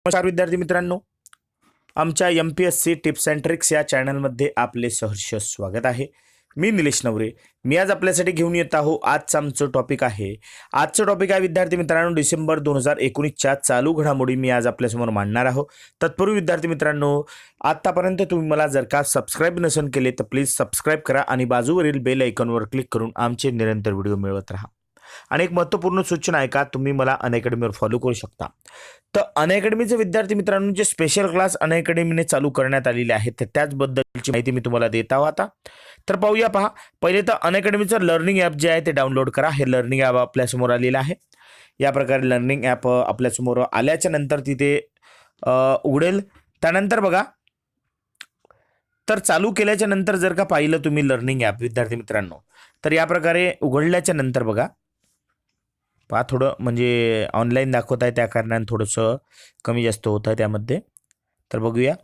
नमस्कार विद्यार्थी मित्रांनो, आमच्या MPSC टिप्स अँड ट्रिक्स या चॅनलमध्ये आपले सहर्ष स्वागत आहे. मी निलेश नवरे. मी आज आपल्यासाठी घेऊन येत आहो. आजचा आमचं टॉपिक आहे विद्यार्थी मित्रांनो, डिसेंबर 2019च्या चालू घडामोडी मी आज आपल्यासमोर मांडणार आहोत. तत्पूर्वी विद्यार्थी मित्रांनो, आतापर्यंत तुम्ही मला जर का सबस्क्राईब नसेल केले तर प्लीज सबस्क्राईब करा आणि बाजूवरील बेल आयकॉनवर क्लिक करून आमचे निरंतर व्हिडिओ मिळवत राहा. आणि एक महत्त्वपूर्ण सूचना आहे का, तुम्ही मला अनअकॅडमीवर फॉलो करू शकता. तर अनअकॅडमीचे विद्यार्थी मित्रांनो, जे स्पेशल क्लास अनअकॅडमीने चालू करण्यात आलेले आहेत तर त्याचबद्दलची माहिती मी तुम्हाला देत आहो आता. तर पाहूया. पहा, पहिले तर अनअकॅडमीचं लर्निंग ॲप जे आहे ते डाउनलोड करा. हे लर्निंग ॲप आपल्यासमोर आलेलं आहे. या प्रकारे लर्निंग ॲप आपल्यासमोर आल्याच्या नंतर तिथे उघडेल. त्यानंतर बघा, तर चालू केल्याच्या नंतर जर का पाहिलं तुम्ही लर्निंग ॲप विद्यार्थी मित्रांनो, तर या प्रकारे उघडल्याच्या नंतर बघा, पहा थोडं म्हणजे ऑनलाईन दाखवत आहे त्या कारणाने थोडंसं कमी जास्त होत आहे त्यामध्ये. तर बघूया,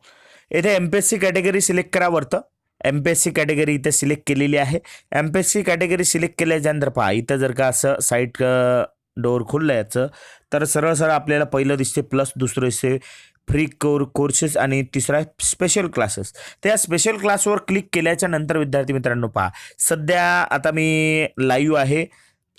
इथे MPSC कॅटेगरी सिलेक्ट करा. वरतं MPSC कॅटेगरी इथे सिलेक्ट केलेली आहे. MPSC कॅटेगरी सिलेक्ट केल्याच्यानंतर पहा, इथं जर का असं साईट डोअर खुललं याचं, तर सरळ सरळ आपल्याला पहिलं दिसते प्लस, दुसरं दिसते फ्री कोर्सेस आणि तिसरा स्पेशल क्लासेस. त्या स्पेशल क्लासवर क्लिक केल्याच्या नंतर विद्यार्थी मित्रांनो, पहा सध्या आता मी लाईव्ह आहे.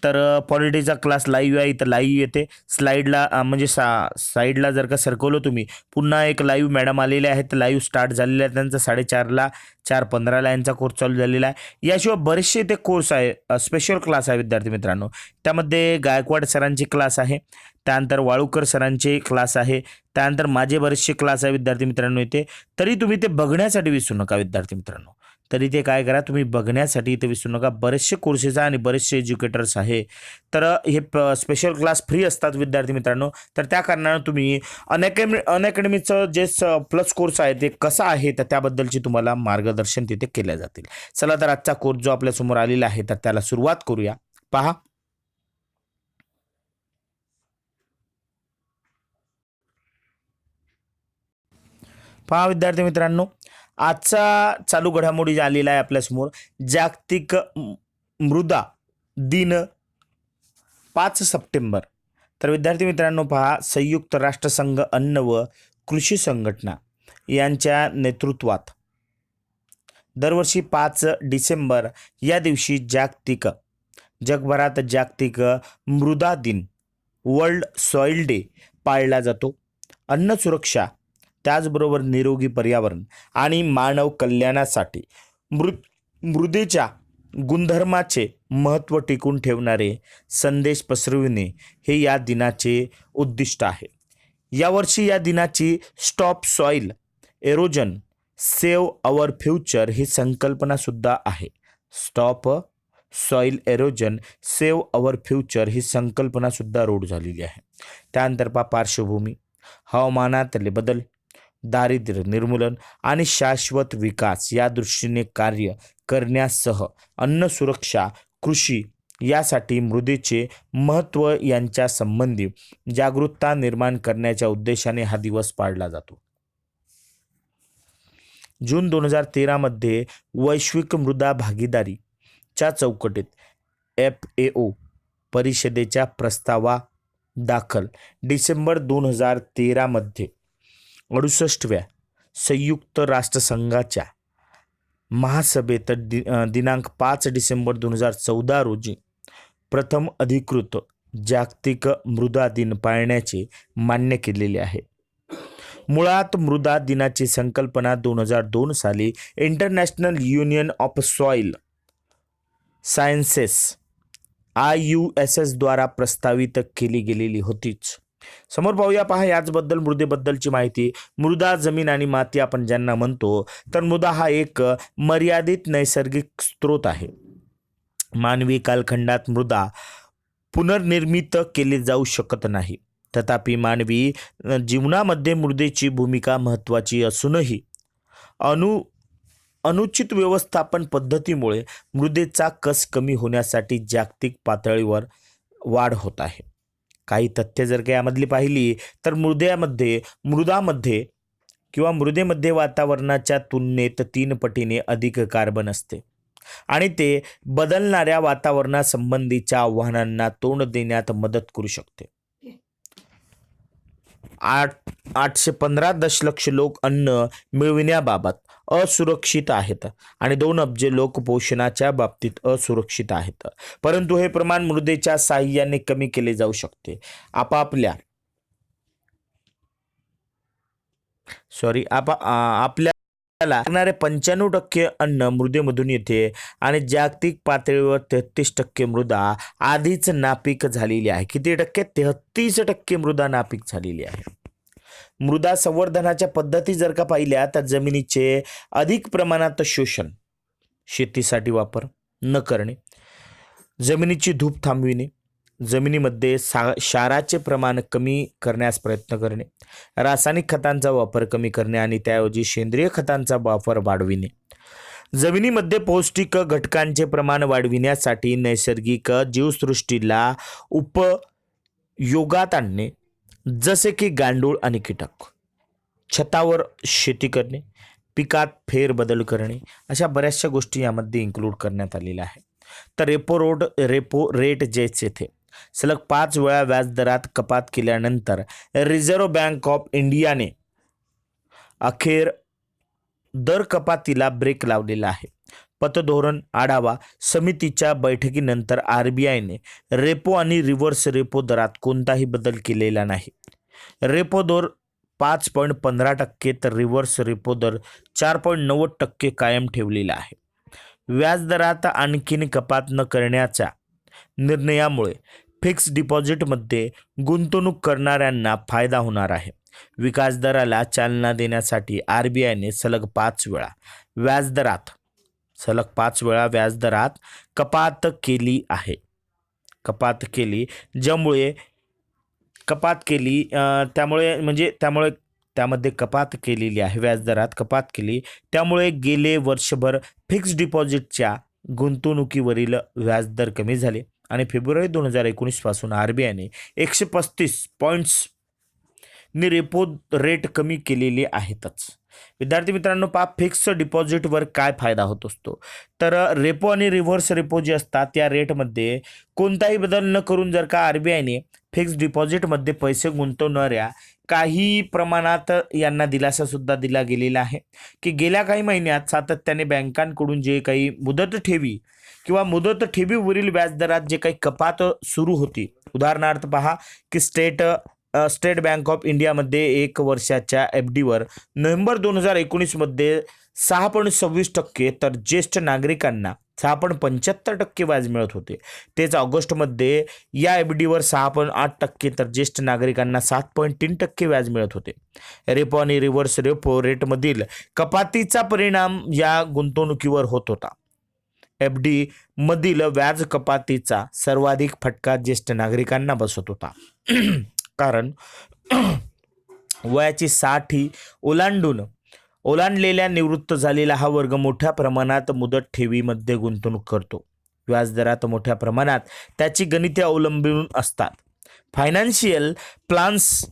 तर पॉलिटीचा क्लास लाईव्ह आहे. इथं लाईव्ह येते. स्लाईडला म्हणजे साईडला जर का सरकवलं तुम्ही, पुन्हा एक लाईव्ह मॅडम आलेले आहेत. लाईव्ह स्टार्ट झालेले आहे त्यांचा 4:30ला, 4:15ला यांचा कोर्स चालू झालेला आहे. याशिवाय बरेचसे ते कोर्स आहे, स्पेशल क्लास आहे विद्यार्थी मित्रांनो. त्यामध्ये गायकवाड सरांची क्लास आहे, त्यानंतर वाळूकर सरांचे क्लास आहे, त्यानंतर माझे बरेचसे क्लास आहे विद्यार्थी मित्रांनो इथे. तरी तुम्ही ते बघण्यासाठी विसरू नका विद्यार्थी मित्रांनो. तरी ते काय करा, तुम्ही बघण्यासाठी इथे विसरू नका. बरेचसे कोर्सेस आणि बरेचसे एज्युकेटर्स आहे. तर हे स्पेशल क्लास फ्री असतात विद्यार्थी मित्रांनो. तर त्या कारणानं तुम्ही अनअकॅडमीचं जे प्लस कोर्स आहे ते कसं आहे तर त्याबद्दलची तुम्हाला मार्गदर्शन तिथे केले जातील. चला तर आजचा कोर्स जो आपल्यासमोर आलेला आहे तर त्याला सुरुवात करूया. पहा, विद्यार्थी मित्रांनो, आजचा चालू घडामोडी आलेला आहे आपल्यासमोर. जागतिक मृदा दिन 5 सप्टेंबर. तर विद्यार्थी मित्रांनो पहा, संयुक्त राष्ट्रसंघ अन्न व कृषी संघटना यांच्या नेतृत्वात दरवर्षी 5 डिसेंबर या दिवशी जगभरात जागतिक मृदा दिन, वर्ल्ड सॉइल डे पाळला जातो. अन्न सुरक्षा, त्याचबरोबर निरोगी पर्यावरण आणि मानव कल्याणासाठी मृदेच्या गुणधर्माचे महत्त्व टिकून ठेवणारे संदेश पसरविणे हे या दिनाचे उद्दिष्ट आहे. यावर्षी या दिनाची stop soil erosion save our future ही संकल्पना सुद्धा आहे. Stop soil erosion save our future ही संकल्पना सुद्धा रूढ झालेली आहे. त्यानंतर पार्श्वभूमी, हवामानातले बदल, दारिद्र्य निर्मूलन आणि शाश्वत विकास या दृष्टीने कार्य करण्यासह अन्न सुरक्षा, कृषी यासाठी मृदेचे महत्त्व यांच्या संबंधी जागरूकता निर्माण करण्याच्या उद्देशाने हा दिवस पाळला जातो. जून 2013 मध्ये वैश्विक मृदा भागीदारीच्या चौकटीत FAO परिषदेच्या प्रस्तावा दाखल डिसेंबर 2013 मध्ये 68व्या संयुक्त राष्ट्रसंघाच्या महासभेत दिनांक 5 डिसेंबर 2014 रोजी प्रथम अधिकृत जागतिक मृदा दिन पाळण्याचे मान्य केलेले आहे. मुळात मृदा दिनाची संकल्पना 2002 साली international union of soil sciences IUSS द्वारा प्रस्तावित केली गेलेली होतीच. समोर पाहूया. पहा, याचबद्दल मृदेबद्दलची माहिती. मृदा, जमीन आणि माती आपण ज्यांना म्हणतो, तर मृदा हा एक मर्यादित नैसर्गिक स्रोत आहे. मानवी कालखंडात मृदा पुनर्निर्मित केले जाऊ शकत नाही. तथापि मानवी जीवनामध्ये मृदेची भूमिका महत्त्वाची असूनही अनुचित व्यवस्थापन पद्धतीमुळे मृदेचा कस कमी होण्यासाठी जागतिक पातळीवर वाढ होत आहे. काही तथ्य जर का यामधली पाहिली तर मृदेमध्ये वातावरणाच्या तुलनेत 3 पटीने अधिक कार्बन असते आणि ते बदलणाऱ्या वातावरणासंबंधीच्या आव्हानांना तोंड देण्यात मदत करू शकते. 815 दशलक्ष लोक अन्न मिळविण्याबाबत असुरक्षित आहेत आणि 2 अब्ज लोक पोषणाच्या बाबतीत असुरक्षित आहेत. परंतु हे प्रमाण मृदेच्या साहाय्याने कमी केले जाऊ शकते. आपल्याला लागणारे 95% अन्न मृदेमधून येते आणि जागतिक पातळीवर 33% मृदा आधीच नापीक झालेली आहे. किती टक्के? 33% मृदा नापीक झालेली आहे. मृदा संवर्धनाच्या पद्धती जर का पाहिल्या तर जमिनीचे अधिक प्रमाणात शोषण, शेतीसाठी वापर न करणे, जमिनीची धूप थांबविणे, जमिनीमध्ये क्षाराचे प्रमाण कमी करण्यास प्रयत्न करणे, रासायनिक खतांचा वापर कमी करणे आणि त्याऐवजी सेंद्रिय खतांचा वापर वाढविणे, जमिनीमध्ये पौष्टिक घटकांचे प्रमाण वाढविण्यासाठी नैसर्गिक जीवसृष्टीला उपयोगात आणणे, जसे की गांडूळ आणि कीटक, छतावर शेती करणे, पिकात फेरबदल करणे, अशा बऱ्याचशा गोष्टी यामध्ये इन्क्लूड करण्यात आलेल्या आहे. तर रेपो रेट जेच येथे सलग 5 वेळा व्याजदरात कपात केल्यानंतर रिझर्व्ह बँक ऑफ इंडियाने अखेर दर कपातीला ब्रेक लावलेला आहे. पतधोरण आढावा समितीच्या बैठकीनंतर RBIने रेपो आणि रिव्हर्स रेपो दरात कोणताही बदल केलेला नाही. रेपो दर 5.15% तर रिव्हर्स रेपो दर 4.90% कायम ठेवलेला आहे. व्याजदरात आणखीन कपात न करण्याच्या निर्णयामुळे फिक्स्ड डिपॉझिटमध्ये गुंतवणूक करणाऱ्यांना फायदा होणार आहे. विकास दराला चालना देण्यासाठी RBIने सलग 5 वेळा व्याजदरात कपात केली आहे. त्यामध्ये कपात केलेली आहे, व्याजदरात कपात केली. त्यामुळे गेले वर्षभर फिक्स्ड डिपॉझिटच्या गुंतवणुकीवरील व्याजदर कमी झाले आणि फेब्रुवारी 2019 पासून RBIने 135 पॉईंट्स नि रेपो रेट कमी केलेले आहेतच. विद्यार्थी मित्रांनो, फिक्स डिपॉझिटवर काय फायदा होत असतो? तर रेपो आणि रिव्हर्स रेपो जे असतात त्या रेटमध्ये कोणताही बदल न करून जर का RBIने फिक्स डिपॉझिटमध्ये पैसे गुंतवणाऱ्या काही प्रमाणात यांना दिलासा सुद्धा दिला गेलेला आहे की गेल्या काही महिन्यात सातत्याने बँकांकडून जे काही मुदत ठेवी किंवा मुदत ठेवीवरील व्याजदरात जे काही कपात सुरू होती, उदाहरणार्थ पहा की स्टेट बँक ऑफ इंडियामध्ये 1 वर्षाच्या FDवर नोव्हेंबर 2019 मध्ये 6.26% तर ज्येष्ठ नागरिकांना 6.75% व्याज मिळत होते. तेच ऑगस्टमध्ये या FDवर 6.8% तर ज्येष्ठ नागरिकांना 7.3% व्याज मिळत होते. रेपो आणि रिव्हर्स रेपो रेटमधील कपातीचा परिणाम या गुंतवणुकीवर होत होता. FD मधील व्याज कपातीचा सर्वाधिक फटका ज्येष्ठ नागरिकांना बसत होता. कारण वयाची 60 ओलांडलेल्या निवृत्त झालेला हा वर्ग मोठ्या प्रमाणात मुदत ठेवीमध्ये गुंतवणूक करतो. व्याजदरात मोठ्या प्रमाणात त्याची गणिते अवलंबून असतात. फायनान्शियल प्लॅन्स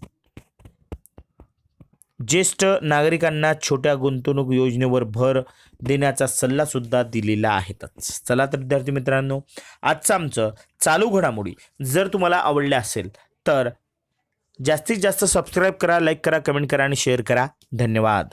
ज्येष्ठ नागरिकांना छोट्या गुंतवणूक योजनेवर भर देण्याचा सल्ला सुद्धा दिलेला आहेतच. चला तर विद्यार्थी मित्रांनो, आजचं आमचं चालू घडामोडी जर तुम्हाला आवडल्या असेल तर जास्तीत जास्त सबस्क्राईब करा, लाईक करा, कमेंट करा आणि शेअर करा. धन्यवाद.